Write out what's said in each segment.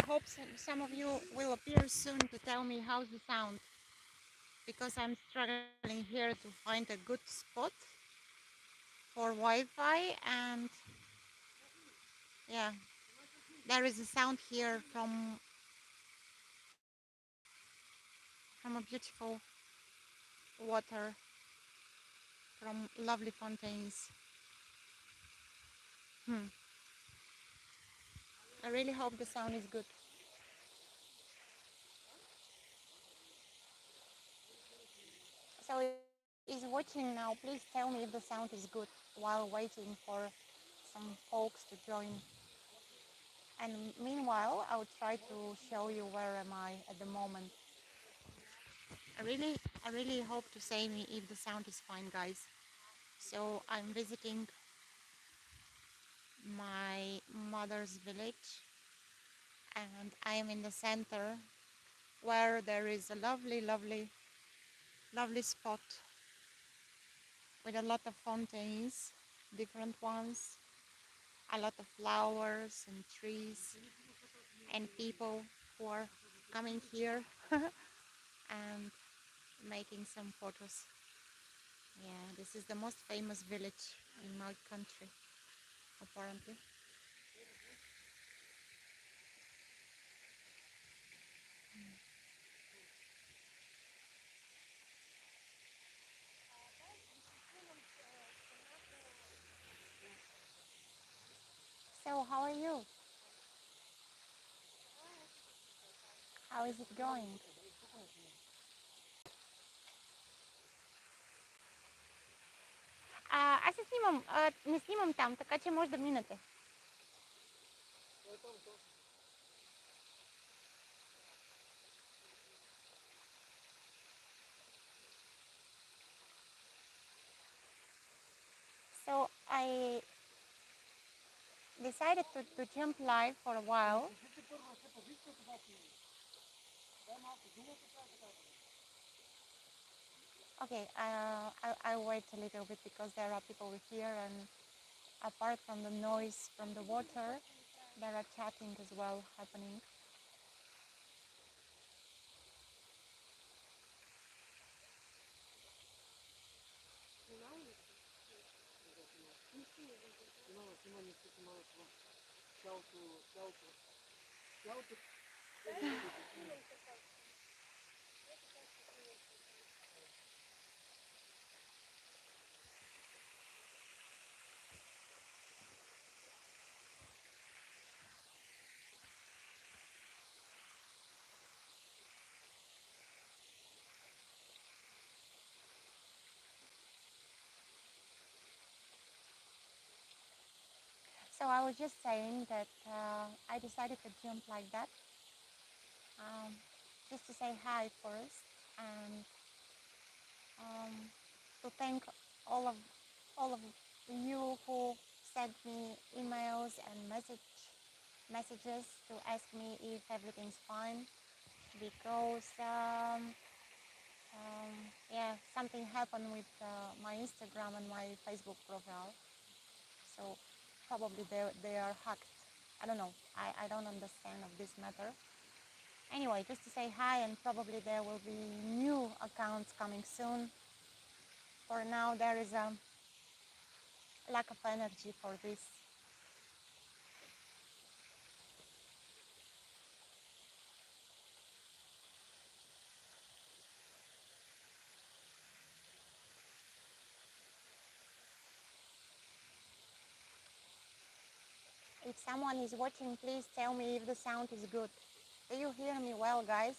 hope some of you will appear soon to tell me how's the sound, because I'm struggling here to find a good spot for Wi-Fi. And yeah, there is a sound here from a beautiful water, from lovely fountains. I really hope the sound is good. So if anyone is watching now, please tell me if the sound is good while waiting for some folks to join. And meanwhile, I'll try to show you where am I at the moment. I really hope to say me if the sound is fine, guys. So I'm visiting my mother's village, and I am in the center where there is a lovely, lovely, lovely spot with a lot of fountains, different ones, a lot of flowers and trees and people who are coming here and making some photos. Yeah, this is the most famous village in my country, apparently. So, how are you? How is it going? Аз се снимам, не снимам там, така че може да минете. So I decided to jump live for a while. Okay, I'll wait a little bit because there are people here, and apart from the noise from the water, there are chatting as well happening. So I was just saying that I decided to jump like that, um, just to say hi first, and um, to thank all of all of you who sent me emails and messages to ask me if everything's fine, because yeah, something happened with my Instagram and my Facebook profile, so probably they are hacked. I don't know. I don't understand of this matter. Anyway, just to say hi, and probably there will be new accounts coming soon. For now, there is a lack of energy for this. If someone is watching, please tell me if the sound is good. Do you hear me well, guys?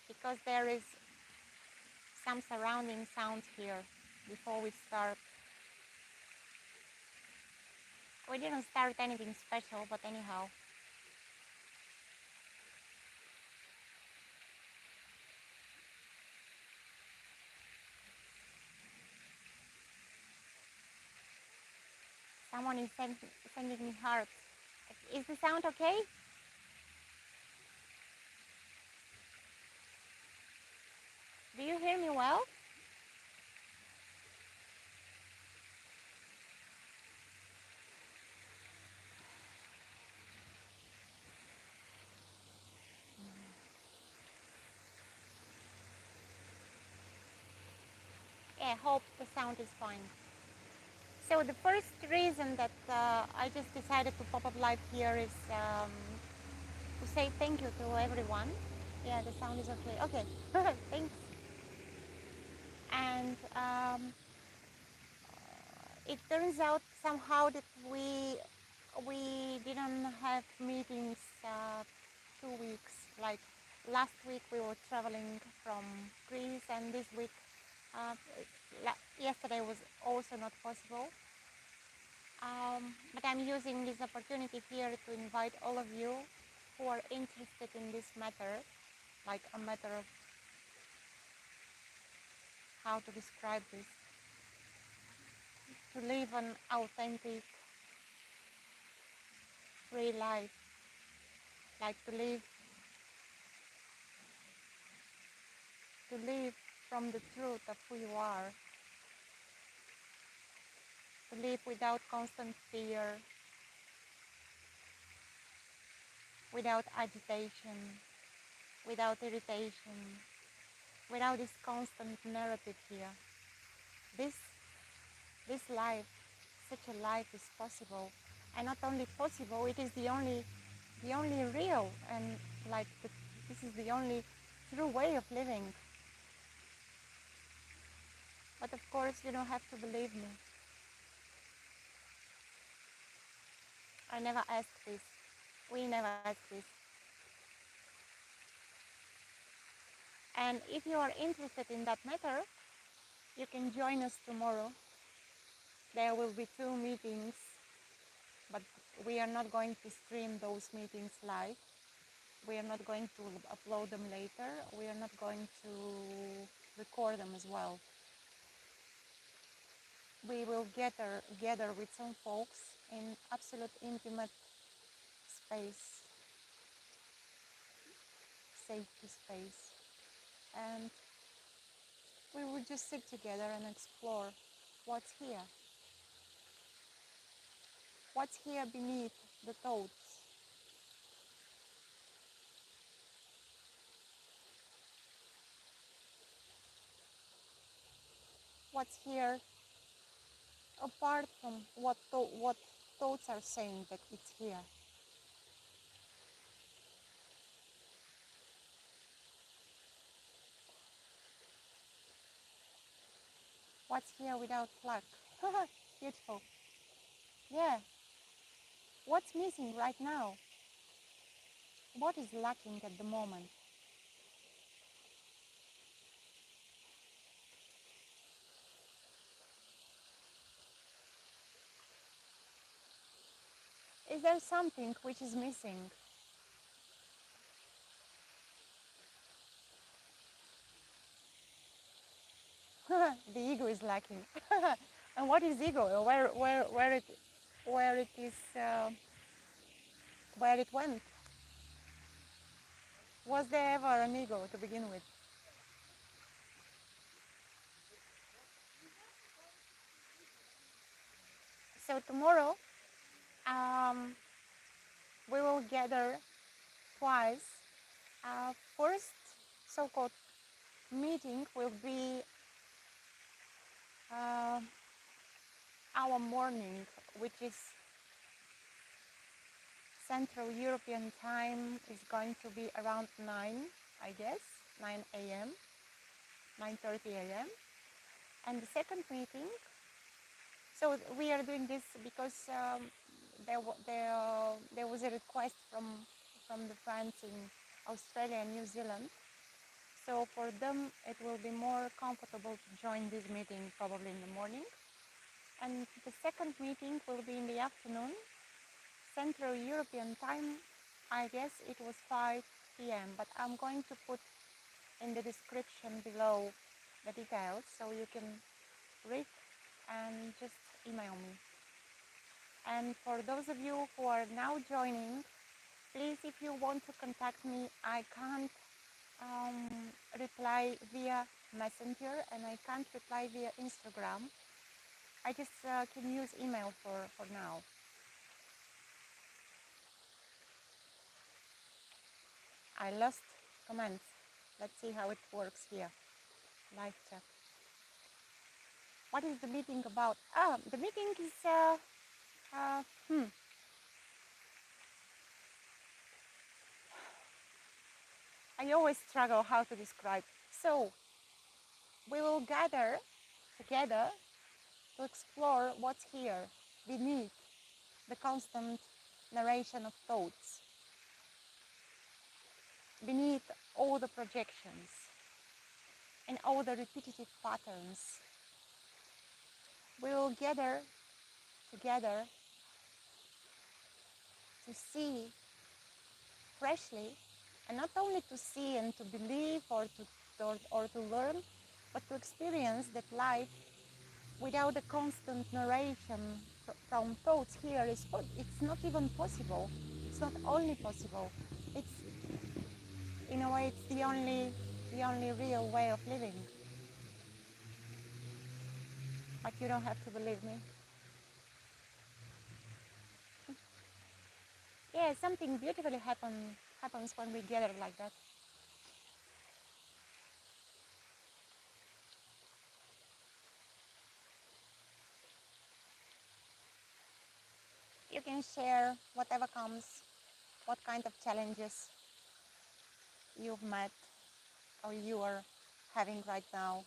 Because there is some surrounding sounds here before we start. We didn't start anything special, but anyhow. Someone is sending me hearts. Is the sound okay? Do you hear me well? I hope the sound is fine. So the first reason that I just decided to pop up live here is to say thank you to everyone. Yeah, the sound is okay. Okay, thanks. And it turns out somehow that we didn't have meetings 2 weeks. Like last week we were traveling from Greece, and this week, uh, yesterday was also not possible. But I'm using this opportunity here to invite all of you who are interested in this matter, like a matter of how to describe this, to live an authentic, free life, like to live from the truth of who you are, to live without constant fear, without agitation, without irritation, without this constant narrative here. This this life, such a life is possible, and not only possible, it is the only real, and like this is the only true way of living. But of course, you don't have to believe me. I never asked this. We never asked this. And if you are interested in that matter, you can join us tomorrow. There will be 2 meetings, but we are not going to stream those meetings live. We are not going to upload them later. We are not going to record them as well. We will gather with some folks in absolute intimate space, safety space, and we will just sit together and explore what's here. What's here beneath the thoughts? What's here apart from what thoughts are saying that it's here? What's here without lack? Beautiful. Yeah. What's missing right now? What is lacking at the moment? Is there something which is missing? The ego is lacking. And what is ego? Where it is, where it went? Was there ever an ego to begin with? So tomorrow, um, we will gather twice. First so-called meeting will be uh, our morning, which is Central European time, is going to be around 9, I guess, 9 a.m., 9:30 a.m. And the second meeting, so we are doing this because there was a request from the friends in Australia and New Zealand. So for them, it will be more comfortable to join this meeting probably in the morning. And the second meeting will be in the afternoon, Central European time. I guess it was 5 p.m. But I'm going to put in the description below the details so you can read and just email me. And for those of you who are now joining, please, if you want to contact me, I can't reply via Messenger and I can't reply via Instagram. I just can use email for now. I lost comments. Let's see how it works here. Live chat. What is the meeting about? The meeting is, uh, hmm, I always struggle how to describe. So, we will gather together to explore what's here beneath the constant narration of thoughts, beneath all the projections and all the repetitive patterns. We will gather together to see freshly, and not only to see and to believe or to learn, but to experience that life without a constant narration from thoughts here it's not even possible. It's not only possible. It's in a way it's the only real way of living. But you don't have to believe me. Yeah, something beautifully happens when we gather like that. You can share whatever comes, what kind of challenges you've met or you are having right now.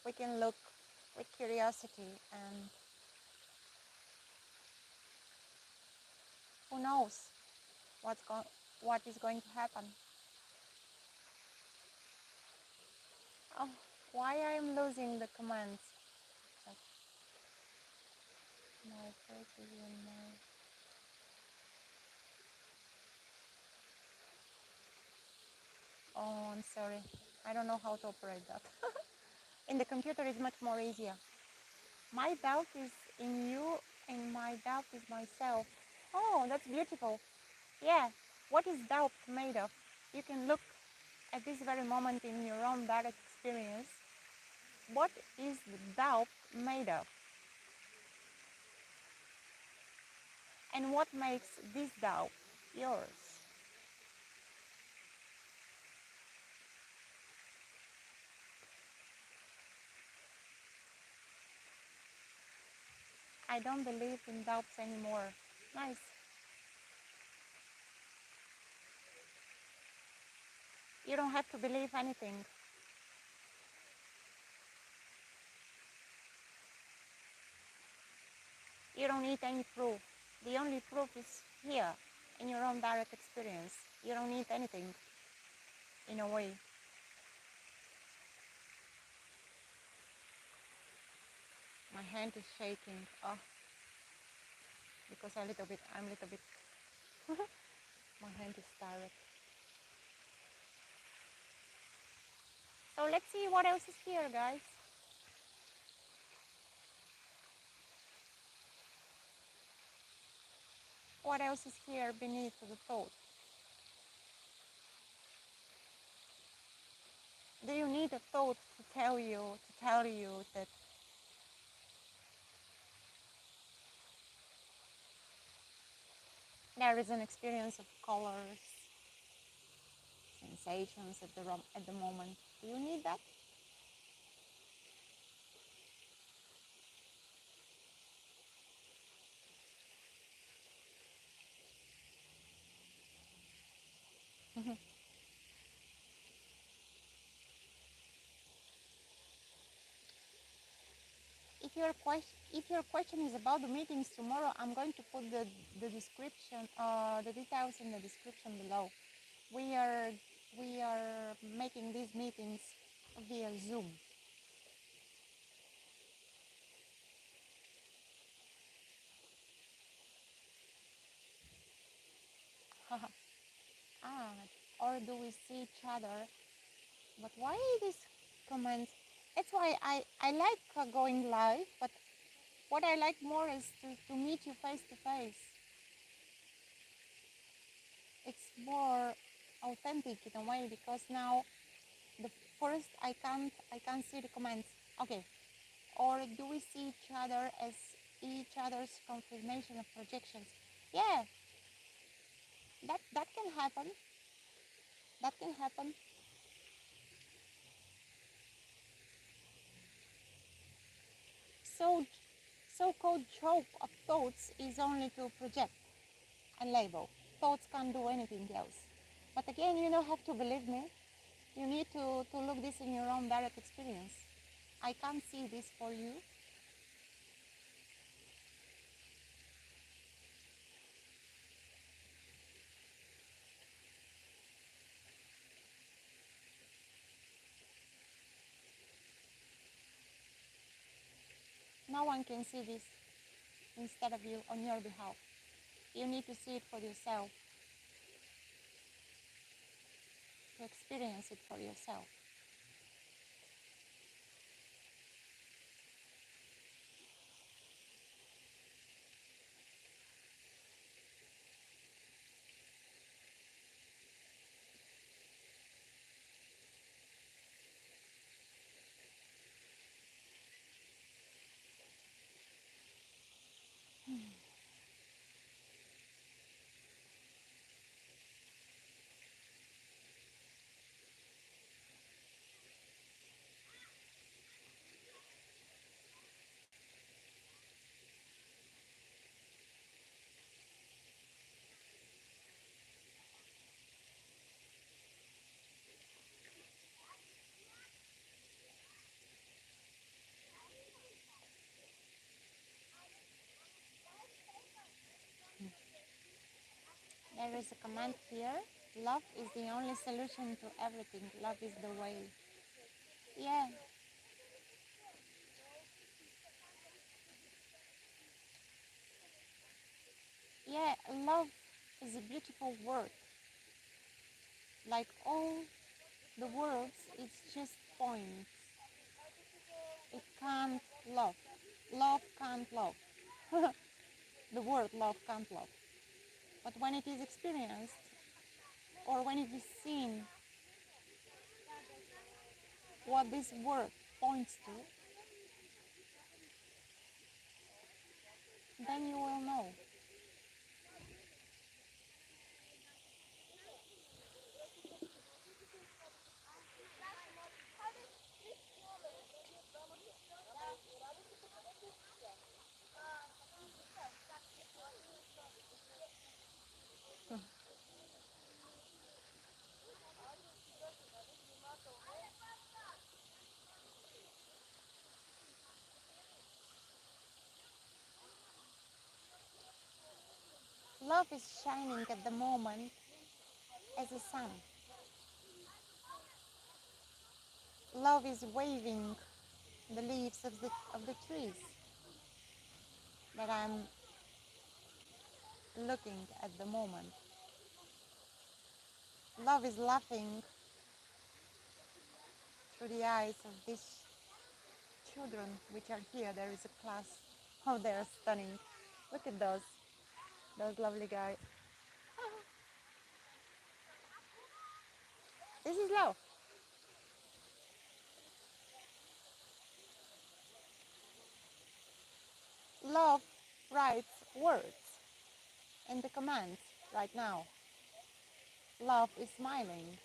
We can look with curiosity, and who knows what is going to happen. Oh, why I'm losing the commands? Just my faces and my... Oh, I'm sorry. I don't know how to operate that. In the computer is much more easier. My doubt is in you and my doubt is myself. Oh, that's beautiful. Yeah. What is doubt made of? You can look at this very moment in your own direct experience. What is the doubt made of? And what makes this doubt yours? I don't believe in doubts anymore. Nice. You don't have to believe anything. You don't need any proof. The only proof is here in your own direct experience. You don't need anything in a way. My hand is shaking. Oh, because I'm a little bit, my hand is tired. So let's see what else is here, guys. What else is here beneath the thought? Do you need a thought to tell you that there is an experience of colors, sensations at the moment? Do you need that? If your question is about the meetings tomorrow, I'm going to put the description, the details in the description below. We are making these meetings via Zoom. Ah, or do we see each other? But why these comments? That's why I like going live, but what I like more is to meet you face to face. It's more authentic in a way because now the first I can't see the comments. Okay. Or do we see each other as each other's confirmation of projections? Yeah, That can happen. That can happen. So so-called joke of thoughts is only to project and label. Thoughts can't do anything else. But again, you don't have to believe me. You need to look this in your own direct experience. I can't see this for you. No one can see this instead of you on your behalf. You need to see it for yourself, to experience it for yourself. There is a command here. Love is the only solution to everything. Love is the way. Yeah, yeah, love is a beautiful word. Like all the words, it's just points. It can't love. Love can't love. The word love can't love. But when it is experienced, or when it is seen what this word points to, then you will know. Love is shining at the moment as a sun. Love is waving the leaves of the trees that I'm looking at the moment. Love is laughing through the eyes of these children which are here. There is a class. Oh, they are stunning. Look at those lovely guys. This is love. Love writes words in the commands right now. Love is smiling.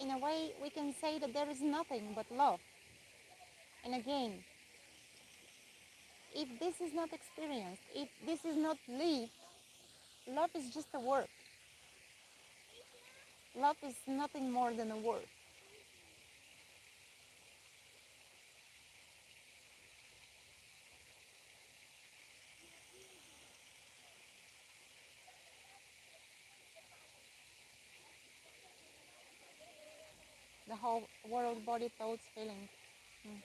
In a way, we can say that there is nothing but love. And again, if this is not experienced, if this is not lived, love is just a word. Love is nothing more than a word. The whole world, body, thoughts, feeling. Mm.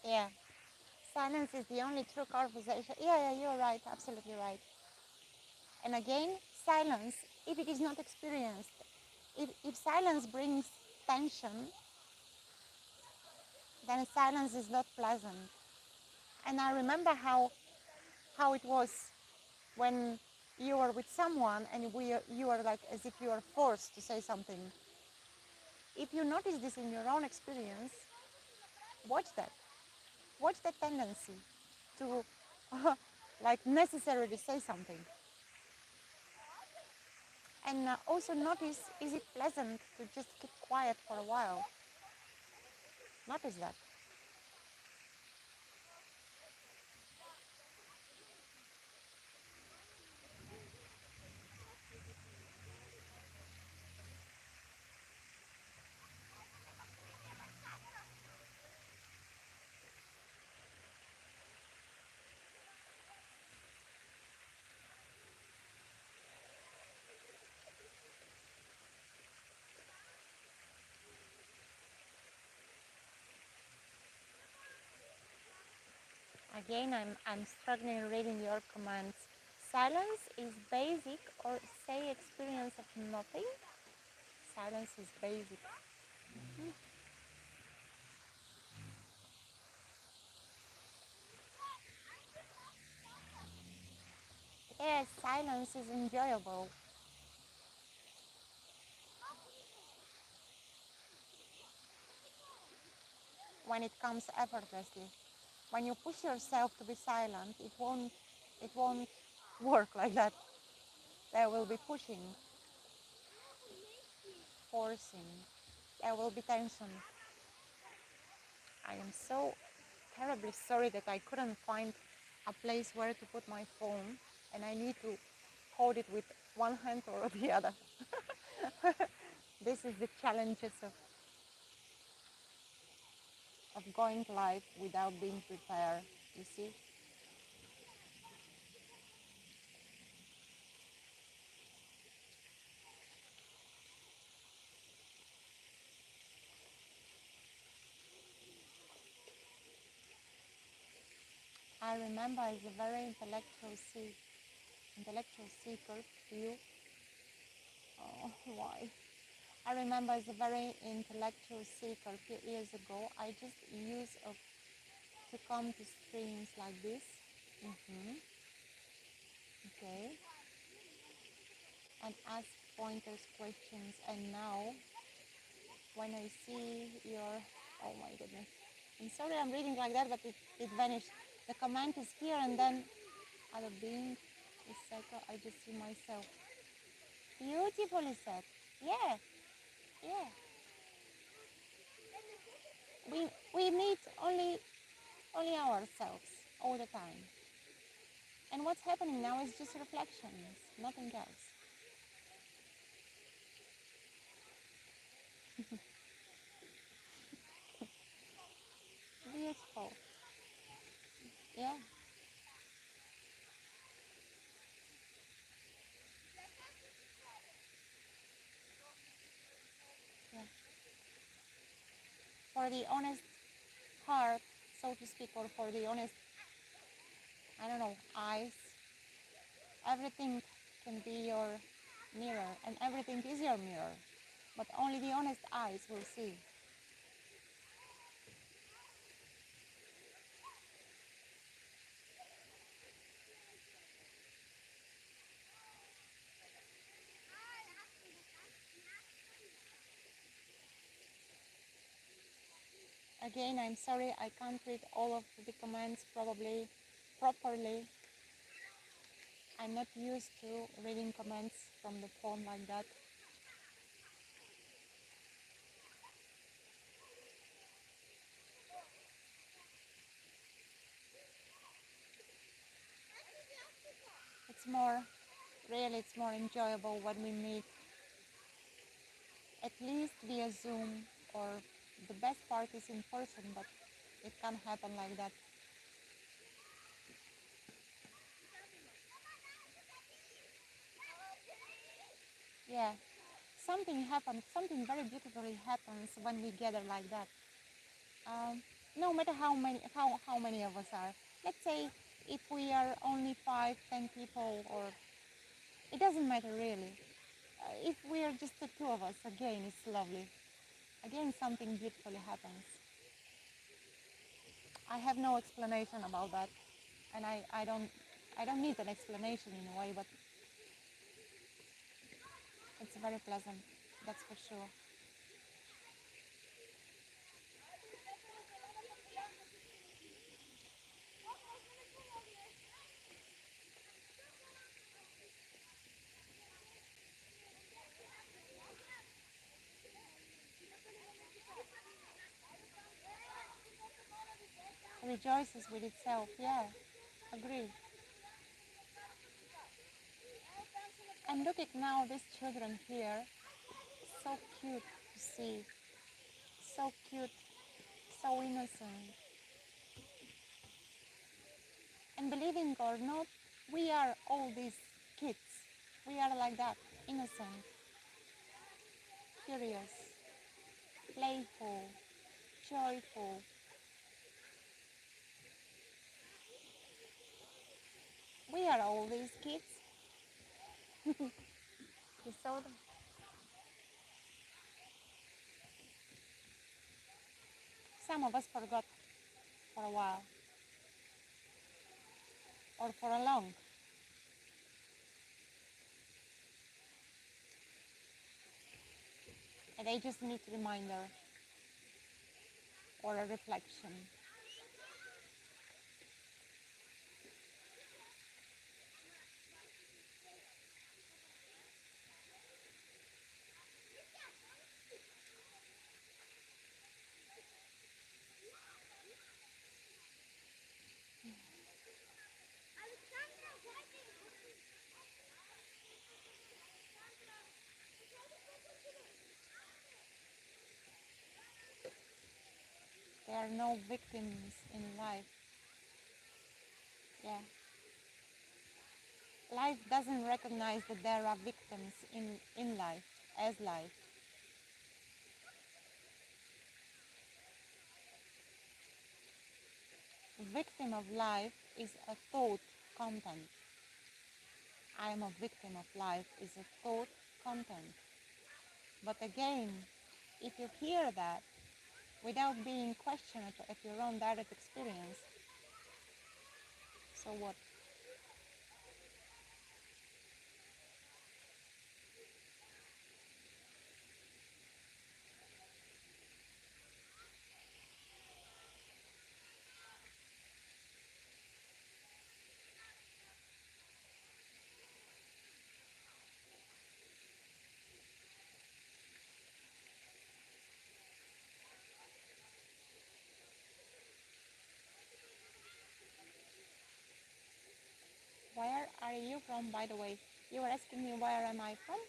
Yeah. Silence is the only true conversation. Yeah, you're right. Absolutely right. And again, silence, if it is not experienced, if silence brings tension, then silence is not pleasant. And I remember how it was when you were with someone and you are like as if you are forced to say something. If you notice this in your own experience, watch that. Watch that tendency to like necessarily say something. And also notice, is it pleasant to just keep quiet for a while? Notice that. Again, I'm struggling reading your comments. Silence is basic or say experience of nothing? Silence is basic. Yes, silence is enjoyable when it comes effortlessly. When you push yourself to be silent, it won't work like that. There will be pushing, forcing. There will be tension. I am so terribly sorry that I couldn't find a place where to put my phone, and I need to hold it with one hand or the other. This is the challenges of going live without being prepared, you see. I remember as a very intellectual seeker, you, oh, why? I remember as a very intellectual seeker a few years ago, I just used to come to streams like this. Okay. And ask pointers questions. And now, when I see your, oh my goodness. I'm sorry I'm reading like that, but it vanished. The comment is here and then other being is cycle, I just see myself. Beautifully said. Yeah, yeah. We meet only ourselves all the time. And what's happening now is just reflections, nothing else. Beautiful. Yeah, yeah. For the honest heart, so to speak, or for the honest, I don't know, eyes, everything can be your mirror, and everything is your mirror. But only the honest eyes will see. Again, I'm sorry I can't read all of the comments probably properly. I'm not used to reading comments from the phone like that. It's more enjoyable when we meet, at least via Zoom, or the best part is in person, but it can happen like that. Yeah, something happens, something very beautifully happens when we gather like that. Um, no matter how many of us are. Let's say if we are only 5, 10 people, or it doesn't matter really. If we are just the two of us, again, it's lovely. Again, something beautifully happens. I have no explanation about that, and I don't need an explanation in a way, but it's very pleasant, that's for sure. Rejoices with itself, yeah, agree. And look at now these children here, so cute to see, so cute, so innocent. And believing or not, we are all these kids. We are like that, innocent, curious, playful, joyful. We are all these kids. You saw them. Some of us forgot for a while, or for a long. And they just need a reminder or a reflection. There are no victims in life. Yeah. Life doesn't recognize that there are victims in life, as life. Victim of life is a thought content. I am a victim of life is a thought content. But again, if you hear that without being questioned at your own direct experience, so what? Where are you from, by the way? You were asking me where am I from?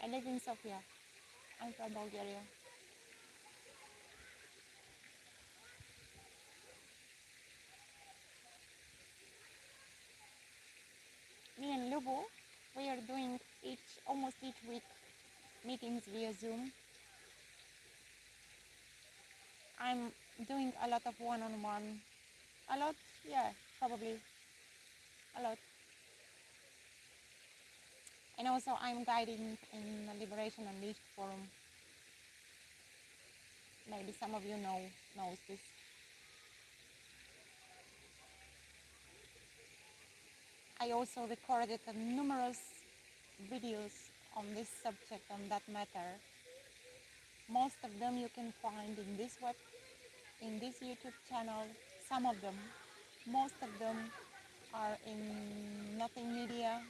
I live in Sofia. I'm from Bulgaria. Me and Lubo, we are doing almost each week meetings via Zoom. I'm doing a lot of one-on-one. A lot? Yeah, probably. A lot. And also I'm guiding in the Liberation Unleashed forum. Maybe some of you knows this. I also recorded numerous videos on this subject, on that matter. Most of them you can find in this YouTube channel. Some of them, most of them are in Nothing Media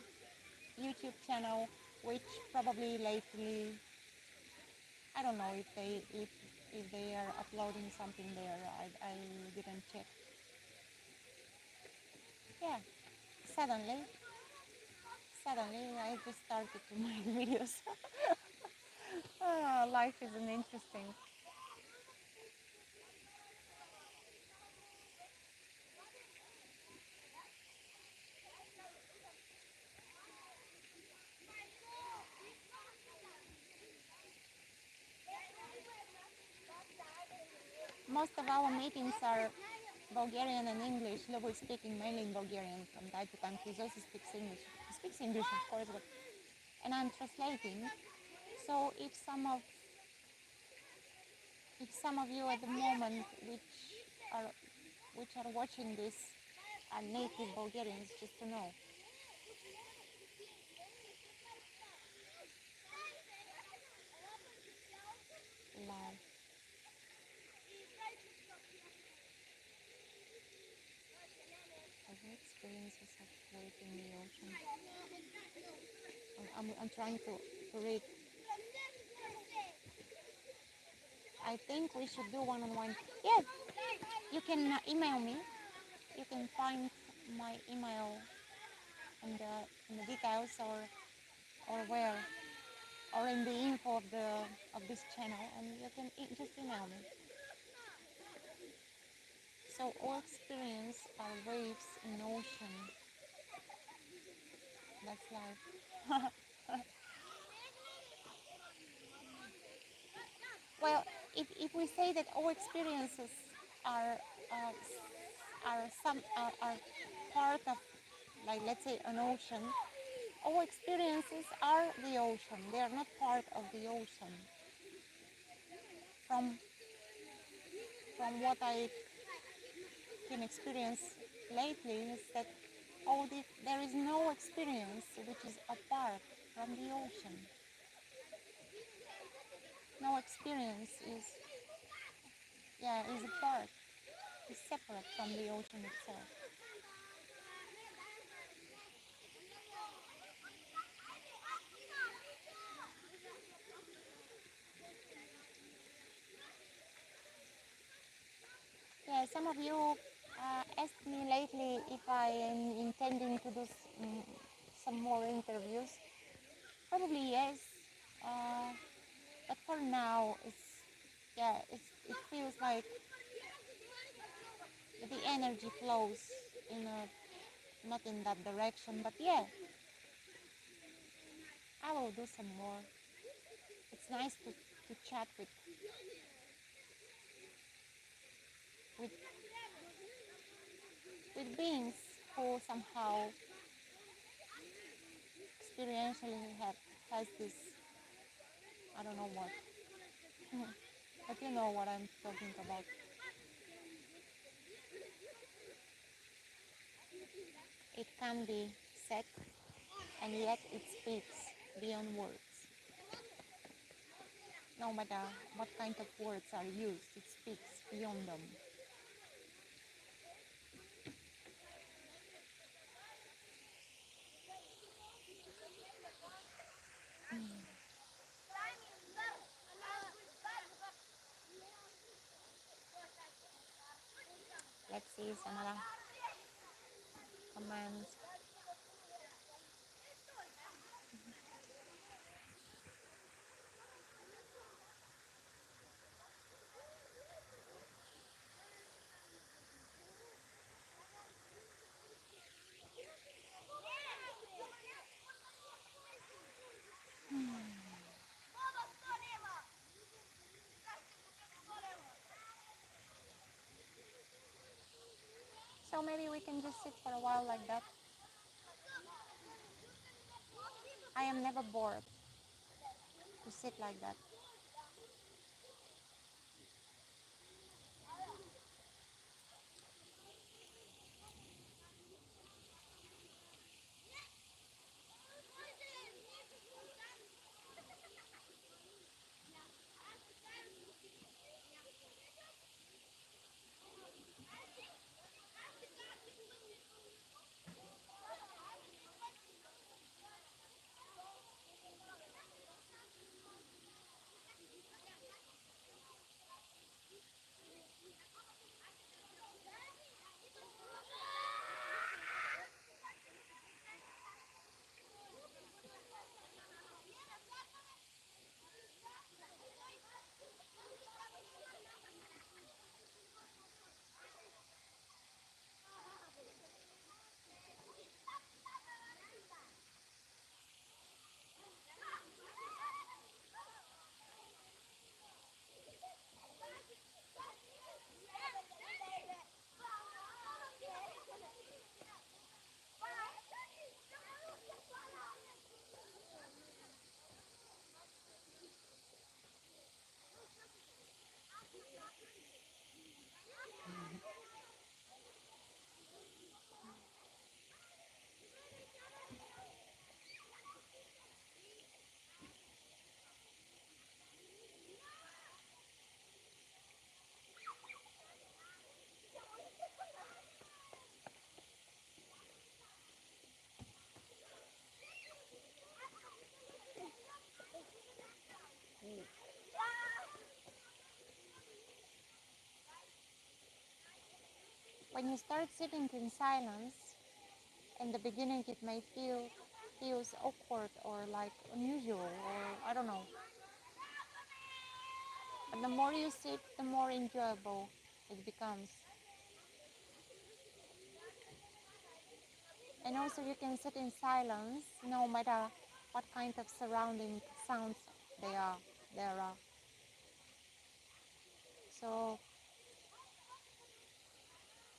YouTube channel, which probably lately, I don't know if they are uploading something there. I didn't check. Yeah, suddenly I just started to make videos. Life is an interesting. most of our meetings are Bulgarian and English. Lubo is speaking mainly in Bulgarian from time to time. He also speaks English. He speaks English, of course, but and I'm translating. So if some of you at the moment are which are watching this are native Bulgarians, just to know. Love. Other experiences of floating in the ocean. I'm trying to read. I think we should do one-on-one. Yes, you can email me. You can find my email in the details or where or in the info of this channel, and you can just email me. So all experience are waves in ocean. That's life. Well, if we say that all experiences are are part of, like, let's say, an ocean, all experiences are the ocean. They are not part of the ocean. From what I can experience lately is that there is no experience which is apart from the ocean. No experience is apart, is separate from the ocean itself. Yeah, some of you asked me lately if I am intending to do some more interviews. Probably yes, but for now, it feels like the energy flows not in that direction. But yeah, I will do some more. It's nice to chat with with beings who somehow experientially has this, I don't know what, but you know what I'm talking about. It can be said, and yet it speaks beyond words. No matter what kind of words are used, it speaks beyond them. Let's see some other comments. So maybe we can just sit for a while like that. I am never bored to sit like that. when you start sitting in silence, in the beginning it may feels awkward or like unusual or I don't know. But the more you sit, the more enjoyable it becomes. And also you can sit in silence no matter what kind of surrounding sounds there are. So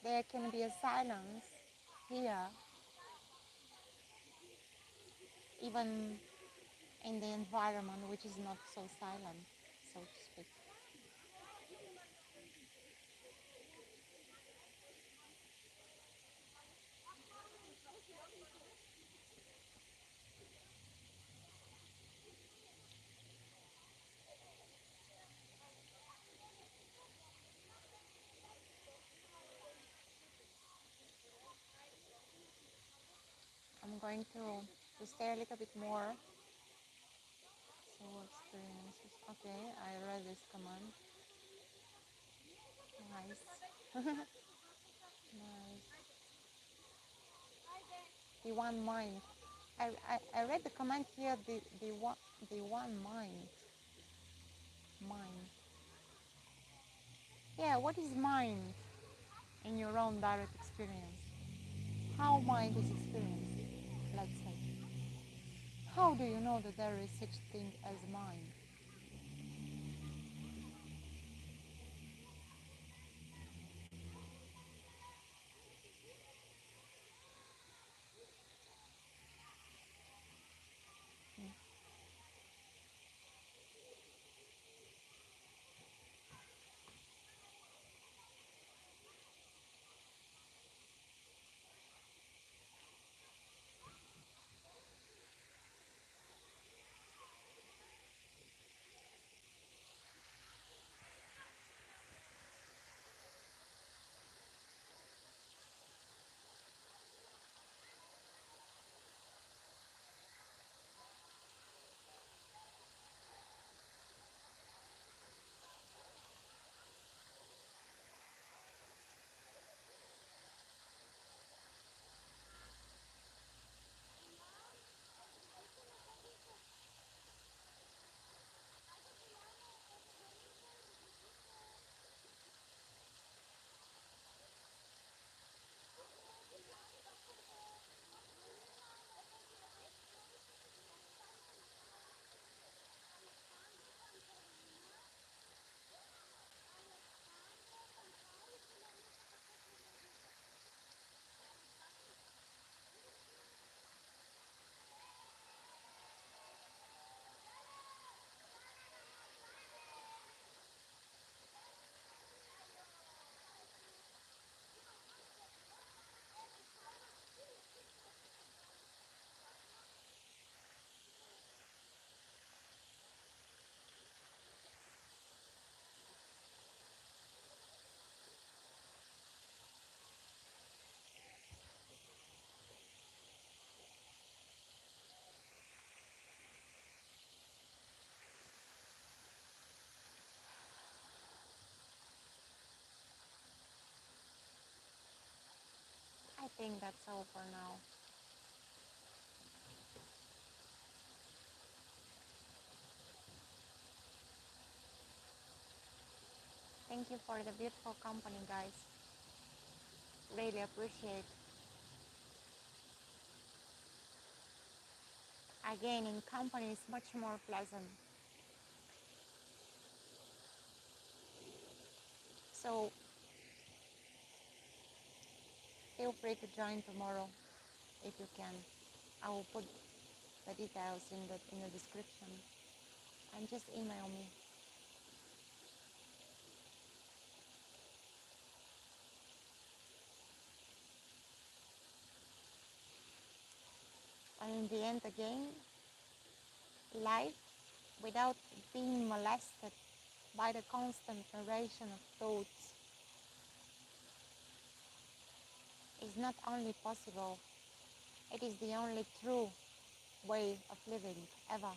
there can be a silence here, even in the environment which is not so silent, so to speak. I'm going to stay a little bit more. So experiences. Okay, I read this command. Nice. Nice. The one mind. I read the command here, the one mind. Mind. Yeah, what is mind in your own direct experience? How mind is experienced, let's say. How do you know that there is such thing as mind? I think that's all for now. Thank you for the beautiful company, guys. Really appreciate. Again, in company is much more pleasant. So feel free to join tomorrow if you can. I will put the details in the description and just email me. And in the end, again, life without being molested by the constant narration of thoughts is not only possible, it is the only true way of living ever.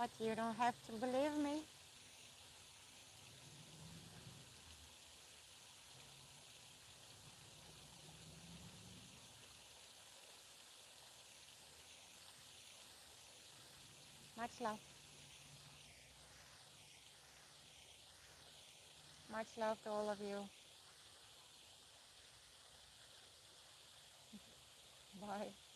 But you don't have to believe me. Much love. Much love to all of you. Bye.